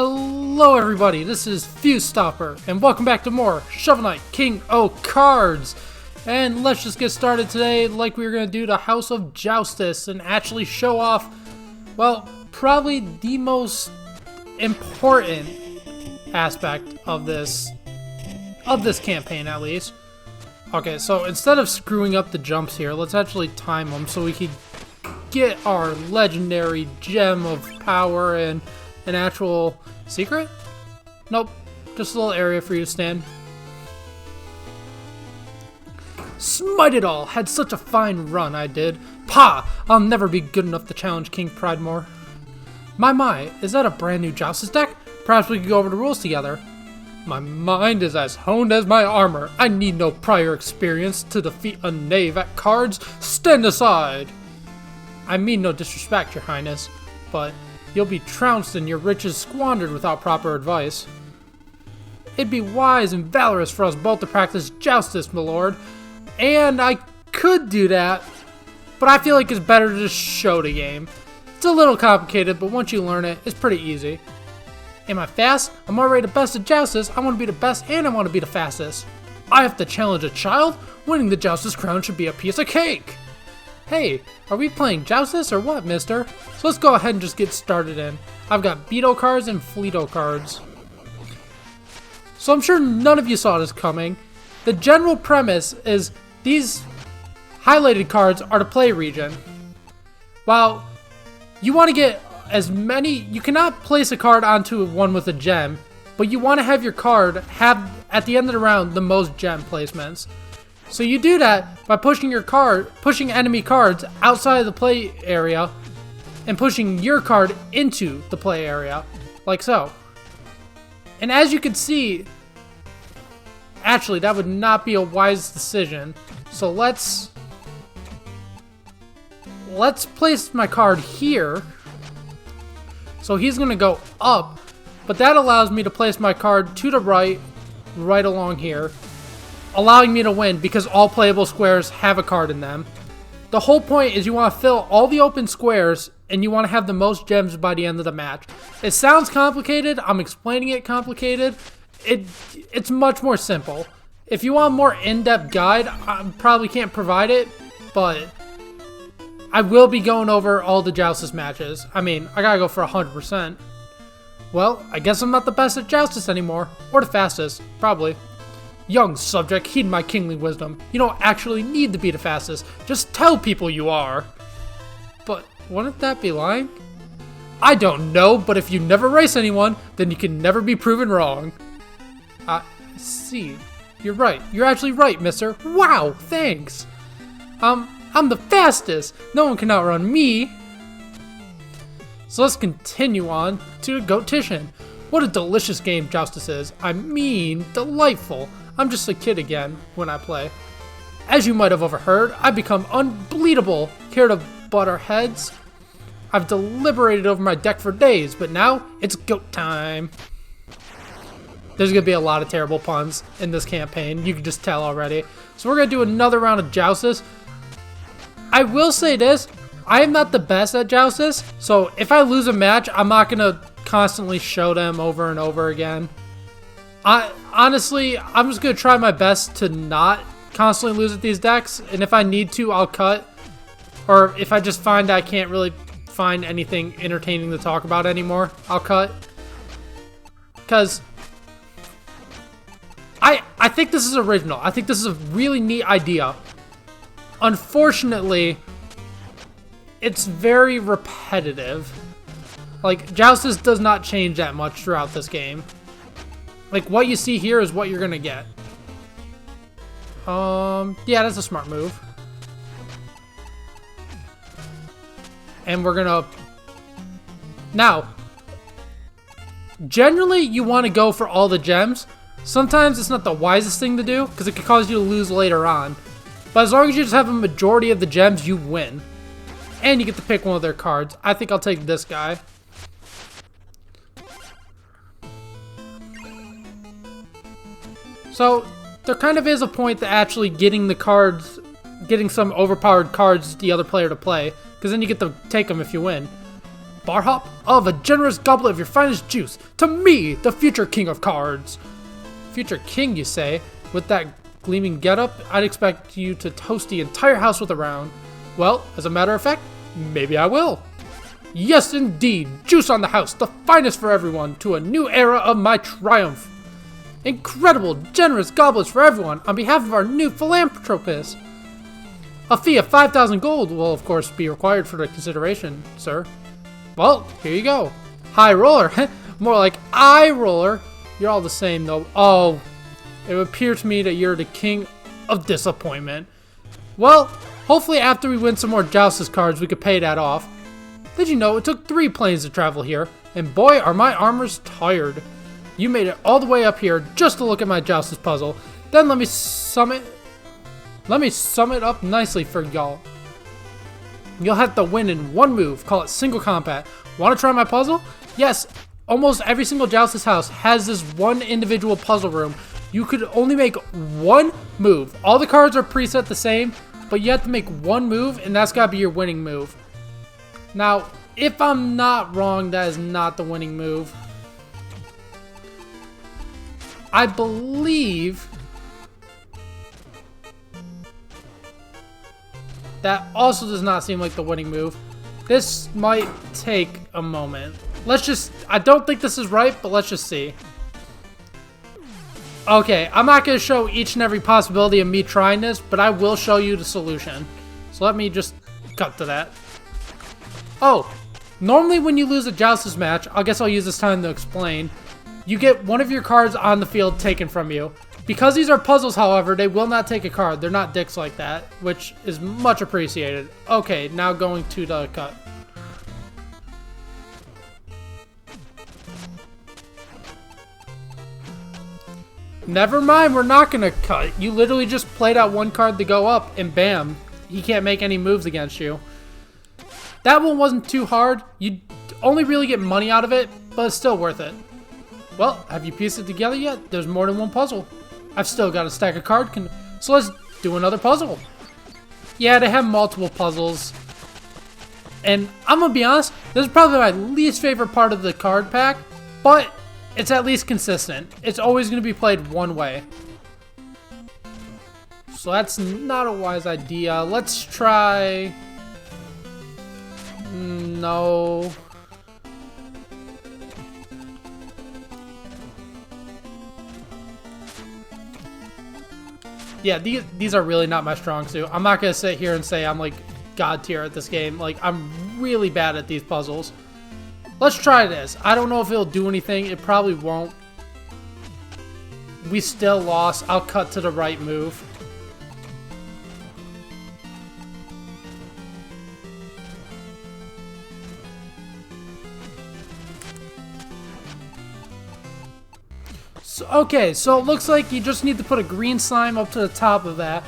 Hello everybody, this is Fuse Stopper, and welcome back to more Shovel Knight King O' Cards. And let's just get started today like we were going to do the House of Joustus and actually show off, well, probably the most important aspect of this campaign at least. Okay, so instead of screwing up the jumps here, let's actually time them so we can get our legendary gem of power and an actual secret? Nope, just a little area for you to stand. Smite it all! Had such a fine run, I did. Pah! I'll never be good enough to challenge King Pridemore. My, is that a brand new Joustus deck? Perhaps we could go over the rules together. My mind is as honed as my armor. I need no prior experience to defeat a knave at cards. Stand aside! I mean no disrespect, your highness, but you'll be trounced and your riches squandered without proper advice. It'd be wise and valorous for us both to practice Joustus, my lord. And I could do that, but I feel like it's better to just show the game. It's a little complicated, but once you learn it, it's pretty easy. Am I fast? I'm already the best at Joustus. I want to be the best and I want to be the fastest. I have to challenge a child? Winning the Joustus crown should be a piece of cake. Hey, are we playing Joustus or what, mister? So let's go ahead and just get started in. I've got Beto cards and Fleeto cards. So I'm sure none of you saw this coming. The general premise is these highlighted cards are the play region. While you want to get as many, you cannot place a card onto one with a gem, but you want to have your card have, at the end of the round, the most gem placements. So you do that by pushing enemy cards outside of the play area and pushing your card into the play area, like so. And as you can see, actually that would not be a wise decision. So let's place my card here. So he's gonna go up, but that allows me to place my card to the right along here, allowing me to win because all playable squares have a card in them. The whole point is you want to fill all the open squares and you want to have the most gems by the end of the match. It sounds complicated. I'm explaining it complicated. It's much more simple. If you want a more in-depth guide, I probably can't provide it, but I will be going over all the Joustus matches. I mean, I gotta go for 100%. Well, I guess I'm not the best at Joustus anymore, or the fastest, probably. Young subject, heed my kingly wisdom. You don't actually need to be the fastest. Just tell people you are. But wouldn't that be lying? I don't know, but if you never race anyone, then you can never be proven wrong. I see. You're right. You're actually right, mister. Wow, thanks. I'm the fastest. No one can outrun me. So let's continue on to Goatition. What a delicious game Joustus is. I mean, delightful. I'm just a kid again when I play. As you might have overheard, I've become unbleedable. Care to butt our heads? I've deliberated over my deck for days, but now it's goat time. There's going to be a lot of terrible puns in this campaign. You can just tell already. So we're going to do another round of Joustus. I will say this. I am not the best at Joustus, so if I lose a match, I'm not going to constantly show them over and over again. Honestly, I'm just going to try my best to not constantly lose at these decks, and if I need to, I'll cut. Or if I just find I can't really find anything entertaining to talk about anymore, I'll cut. Because I think this is original. I think this is a really neat idea. Unfortunately, it's very repetitive. Like, Joustus does not change that much throughout this game. Like, what you see here is what you're gonna get. Yeah, that's a smart move. And we're gonna... Now, generally, you want to go for all the gems. Sometimes it's not the wisest thing to do, because it could cause you to lose later on. But as long as you just have a majority of the gems, you win. And you get to pick one of their cards. I think I'll take this guy. So, there kind of is a point to actually getting the cards, getting some overpowered cards the other player to play, because then you get to take them if you win. bar hop of a generous goblet of your finest juice to me, the future king of cards. Future king, you say? With that gleaming getup, I'd expect you to toast the entire house with a round. Well, as a matter of fact, maybe I will. Yes, indeed, juice on the house, the finest for everyone, to a new era of my triumph. Incredible, generous goblets for everyone on behalf of our new philanthropist. A fee of 5,000 gold will, of course, be required for the consideration, sir. Well, here you go. High roller. More like eye roller. You're all the same, though. Oh, it would appear to me that you're the king of disappointment. Well, hopefully after we win some more Joustus cards, we could pay that off. Did you know it took 3 planes to travel here? And boy, are my armors tired. You made it all the way up here just to look at my Joustus puzzle. Then let me sum it up nicely for y'all. You'll have to win in one move. Call it single combat. Want to try my puzzle? Yes, almost every single Joustus house has this one individual puzzle room. You could only make one move. All the cards are preset the same, but you have to make one move, and that's got to be your winning move. Now, if I'm not wrong, that is not the winning move. I believe that also does not seem like the winning move. This might take a moment. I don't think this is right, but let's just see. Okay, I'm not going to show each and every possibility of me trying this, but I will show you the solution. So let me just cut to that. Oh, normally when you lose a Joustus match, I guess I'll use this time to explain, you get one of your cards on the field taken from you. Because these are puzzles, however, they will not take a card. They're not dicks like that, which is much appreciated. Okay, now going to the cut. Never mind, we're not going to cut. You literally just played out one card to go up, and bam, he can't make any moves against you. That one wasn't too hard. You only really get money out of it, but it's still worth it. Well, have you pieced it together yet? There's more than one puzzle. I've still got a stack of cards, so let's do another puzzle. Yeah, they have multiple puzzles. And I'm going to be honest, this is probably my least favorite part of the card pack, but it's at least consistent. It's always going to be played one way. So that's not a wise idea. Let's try... No. Yeah, these are really not my strong suit. I'm not going to sit here and say I'm like god tier at this game. Like, I'm really bad at these puzzles. Let's try this. I don't know if it'll do anything. It probably won't. We still lost. I'll cut to the right move. Okay, so it looks like you just need to put a green slime up to the top of that.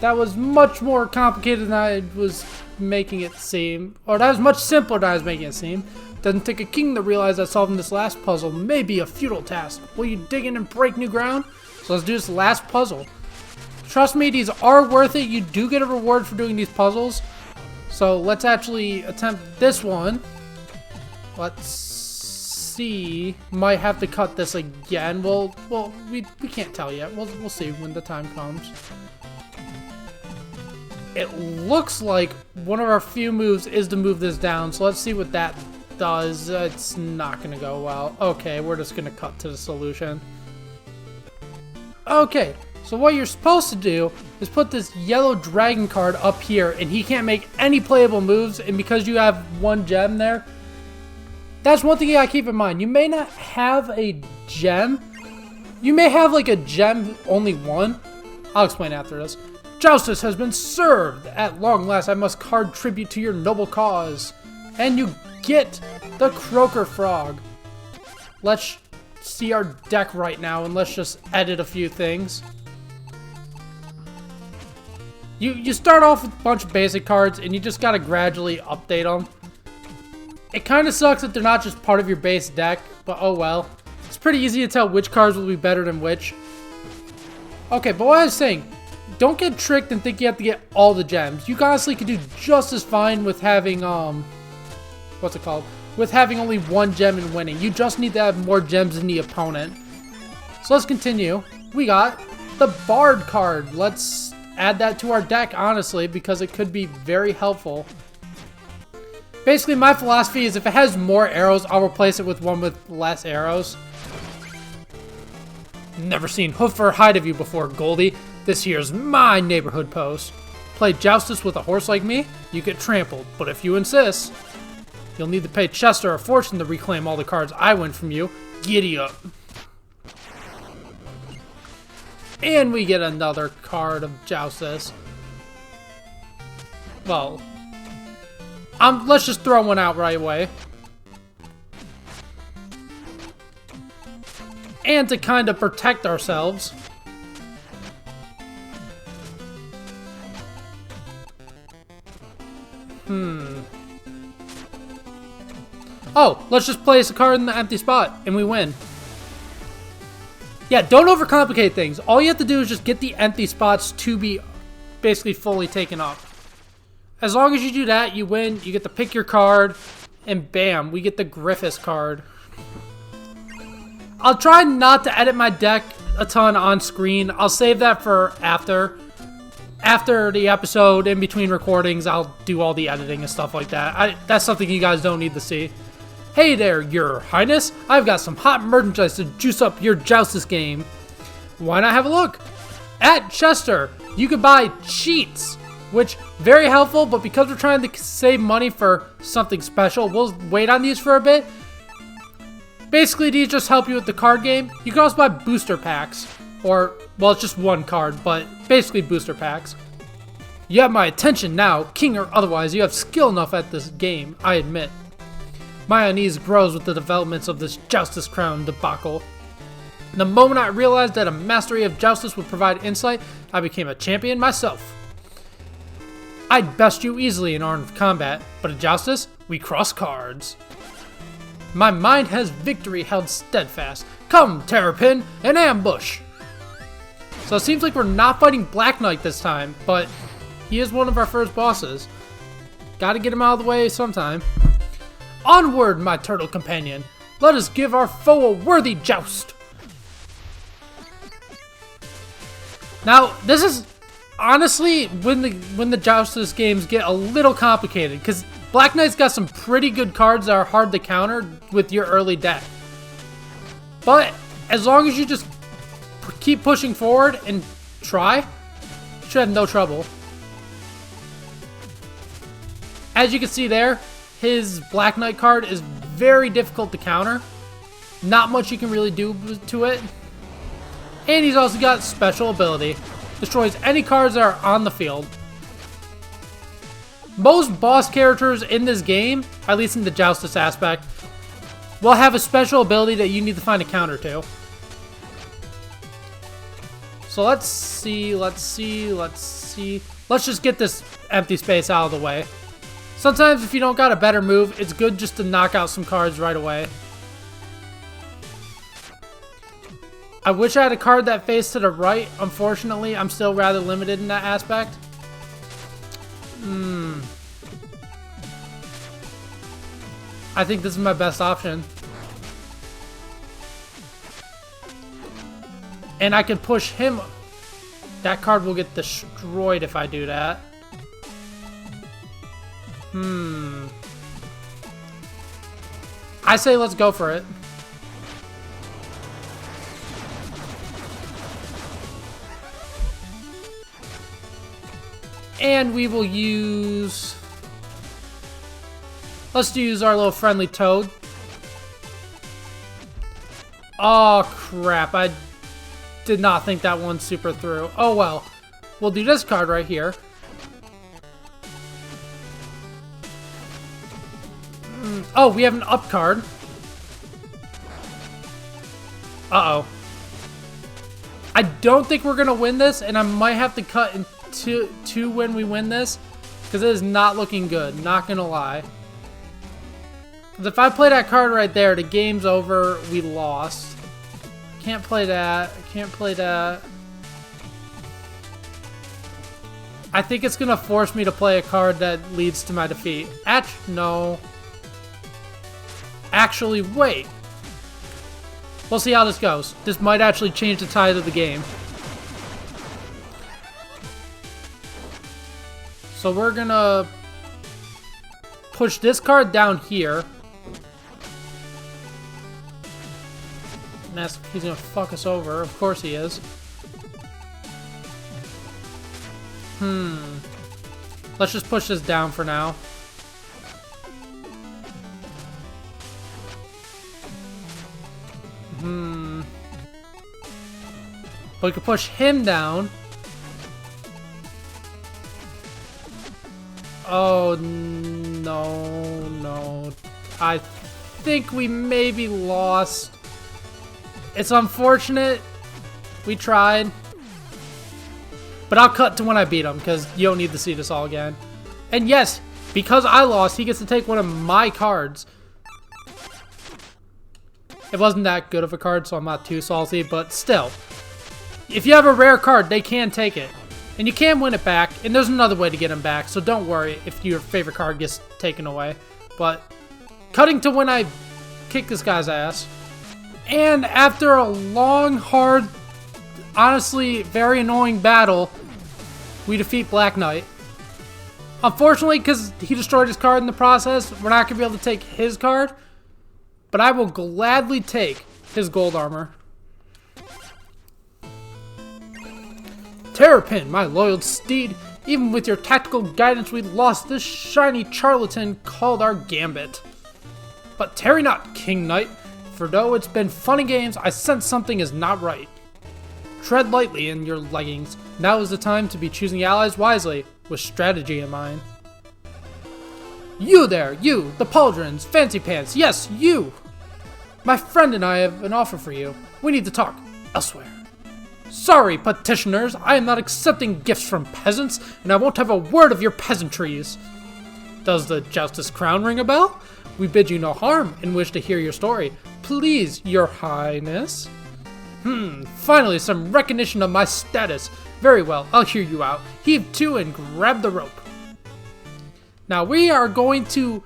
That was much more complicated than I was making it seem. Or that was much simpler than I was making it seem. Doesn't take a king to realize that solving this last puzzle may be a futile task. Will you dig in and break new ground? So let's do this last puzzle. Trust me, these are worth it. You do get a reward for doing these puzzles. So let's actually attempt this one. Let's see. Might have to cut this again. Well, we can't tell yet. We'll see when the time comes. It looks like one of our few moves is to move this down. So let's see what that does. It's not gonna go well. Okay, we're just gonna cut to the solution. Okay, so what you're supposed to do is put this yellow dragon card up here, and he can't make any playable moves, and because you have one gem there, that's one thing you gotta keep in mind. You may not have a gem. You may have like a gem, only one. I'll explain after this. Joustus has been served. At long last, I must card tribute to your noble cause. And you get the Croaker Frog. Let's see our deck right now, and let's just edit a few things. You start off with a bunch of basic cards, and you just gotta gradually update them. It kind of sucks that they're not just part of your base deck, but oh well. It's pretty easy to tell which cards will be better than which. Okay, but what I was saying, don't get tricked and think you have to get all the gems. You honestly could do just as fine with having, what's it called? with having only one gem and winning. You just need to have more gems than the opponent. So let's continue. We got the Bard card. Let's add that to our deck, honestly, because it could be very helpful. Basically, my philosophy is if it has more arrows, I'll replace it with one with less arrows. Never seen hoof or hide of you before, Goldie. This here's my neighborhood post. Play Joustus with a horse like me, you get trampled. But if you insist, you'll need to pay Chester a fortune to reclaim all the cards I win from you. Giddy up. And we get another card of Joustus. Well, let's just throw one out right away. And to kind of protect ourselves, oh, let's just place a card in the empty spot, and we win. Yeah, don't overcomplicate things. All you have to do is just get the empty spots to be basically fully taken up. As long as you do that, you win. You get to pick your card, and bam, we get the Griffiths card. I'll try not to edit my deck a ton on screen. I'll save that for after. After the episode, in between recordings, I'll do all the editing and stuff like that. That's something you guys don't need to see. Hey there, your highness. I've got some hot merchandise to juice up your Joustus game. Why not have a look? At Chester, you can buy cheats, which very helpful, but because we're trying to save money for something special, we'll wait on these for a bit. Basically, these just help you with the card game. You can also buy booster packs, or, well, it's just one card, but basically booster packs. You have my attention now, king or otherwise. You have skill enough at this game, I admit. My unease grows with the developments of this Joustus Crown debacle. The moment I realized that a mastery of Joustus would provide insight, I became a champion myself. I'd best you easily in armed combat, but in Joustus, we cross cards. My mind has victory held steadfast. Come, Terrapin, an ambush! So it seems like we're not fighting Black Knight this time, but he is one of our first bosses. Gotta get him out of the way sometime. Onward, my turtle companion. Let us give our foe a worthy joust. Now, this is honestly when the Joustus games get a little complicated, because Black Knight's got some pretty good cards that are hard to counter with your early deck. But as long as you just keep pushing forward and try, you should have no trouble. As you can see there, his Black Knight card is very difficult to counter. Not much you can really do to it. And he's also got special ability. Destroys any cards that are on the field. Most boss characters in this game, at least in the Joustus aspect, will have a special ability that you need to find a counter to. So let's see. Let's just get this empty space out of the way. Sometimes if you don't got a better move, it's good just to knock out some cards right away. I wish I had a card that faced to the right. Unfortunately, I'm still rather limited in that aspect. I think this is my best option. And I can push him. That card will get destroyed if I do that. I say let's go for it. And we will use... Let's use our little friendly toad. Oh, crap. I did not think that one super through. Oh, well. We'll do this card right here. Oh, we have an up card. Uh-oh. I don't think we're going to win this, and I might have to cut into when we win this, because it is not looking good, not going to lie. Because if I play that card right there, the game's over, we lost. Can't play that, can't play that. I think it's going to force me to play a card that leads to my defeat. No. actually wait. We'll see how this goes. This might actually change the tide of the game. So we're gonna push this card down here. And he's gonna fuck us over. Of course he is. Let's just push this down for now. But we could push him down. Oh, no. I think we maybe lost. It's unfortunate. We tried. But I'll cut to when I beat him, because you don't need to see this all again. And yes, because I lost, he gets to take one of my cards. It wasn't that good of a card, so I'm not too salty, but still. If you have a rare card, they can take it. And you can win it back, and there's another way to get them back, so don't worry if your favorite card gets taken away. But cutting to when I kick this guy's ass. And after a long, hard, honestly very annoying battle, we defeat Black Knight. Unfortunately, because he destroyed his card in the process, we're not going to be able to take his card. But I will gladly take his gold armor. Terrapin, my loyal steed. Even with your tactical guidance, we lost this shiny charlatan called our Gambit. But tarry not, King Knight, for though it's been fun and games, I sense something is not right. Tread lightly in your leggings. Now is the time to be choosing allies wisely, with strategy in mind. You there, you, the pauldrons, fancy pants, yes, you! My friend and I have an offer for you. We need to talk elsewhere. Sorry, petitioners, I am not accepting gifts from peasants, and I won't have a word of your peasantries. Does the Joustus Crown ring a bell? We bid you no harm and wish to hear your story. Please, your highness. Finally, some recognition of my status. Very well, I'll hear you out. Heave to and grab the rope. Now, we are going to...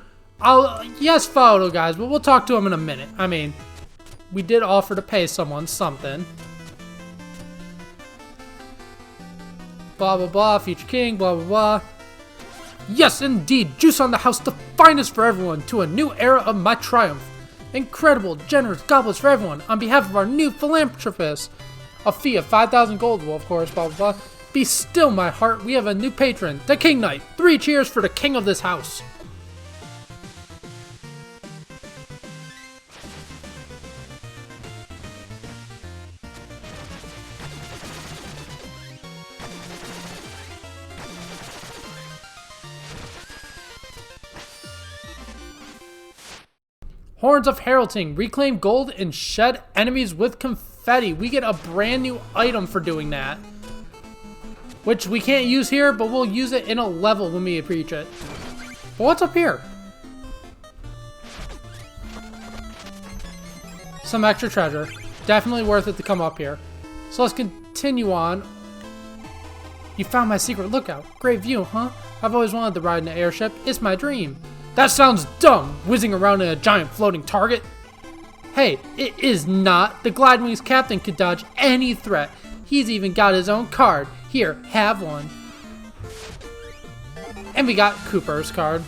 yes, follow guys, but we'll talk to him in a minute. I mean, we did offer to pay someone something. Blah, blah, blah, future king, blah, blah, blah. Yes, indeed, juice on the house, the finest for everyone, to a new era of my triumph. Incredible, generous goblets for everyone, on behalf of our new philanthropist. A fee of 5,000 gold, well, of course, blah, blah, blah. Be still, my heart, we have a new patron, the King Knight. 3 cheers for the king of this house. Horns of Heralding. Reclaim gold and shed enemies with confetti. We get a brand new item for doing that. Which we can't use here, but we'll use it in a level when we reach it. But what's up here? Some extra treasure. Definitely worth it to come up here. So let's continue on. You found my secret lookout. Great view, huh? I've always wanted to ride in an airship. It's my dream. That sounds dumb, whizzing around in a giant floating target. Hey, it is not. The Glidewing's captain could dodge any threat. He's even got his own card. Here, have one. And we got Cooper's card.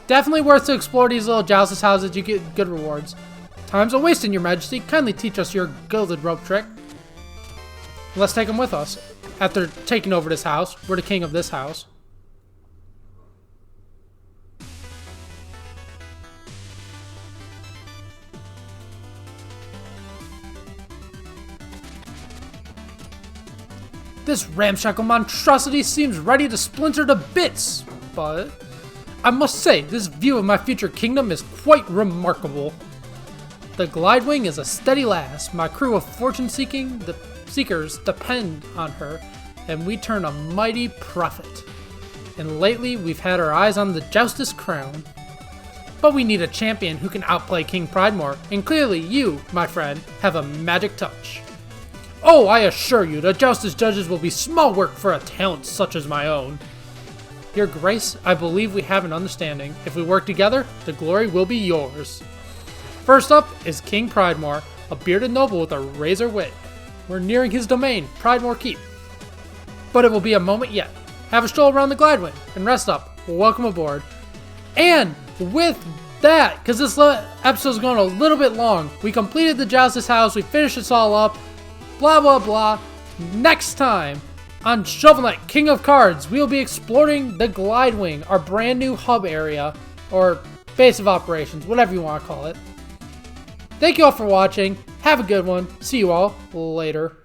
Definitely worth to explore these little Joustus houses. You get good rewards. Time's a wasting, your majesty. Kindly teach us your gilded rope trick. Let's take him with us. After taking over this house, we're the king of this house. This ramshackle monstrosity seems ready to splinter to bits, but I must say, this view of my future kingdom is quite remarkable. The Glidewing is a steady lass. My crew of seekers depend on her, and we turn a mighty profit. And lately, we've had our eyes on the Joustus Crown. But we need a champion who can outplay King Pridemore, and clearly you, my friend, have a magic touch. Oh, I assure you, the Joustus judges will be small work for a talent such as my own. Your Grace, I believe we have an understanding. If we work together, the glory will be yours. First up is King Pridemore, a bearded noble with a razor wit. We're nearing his domain, Pridemore Keep. But it will be a moment yet. Have a stroll around the Glidewing and rest up. Welcome aboard. And with that, because this episode's going a little bit long, we completed the Joustus house, we finished this all up, blah blah blah. Next time on Shovel Knight King of Cards, we'll be exploring the Glidewing, our brand new hub area, or base of operations, whatever you want to call it. Thank you all for watching. Have a good one. See you all later.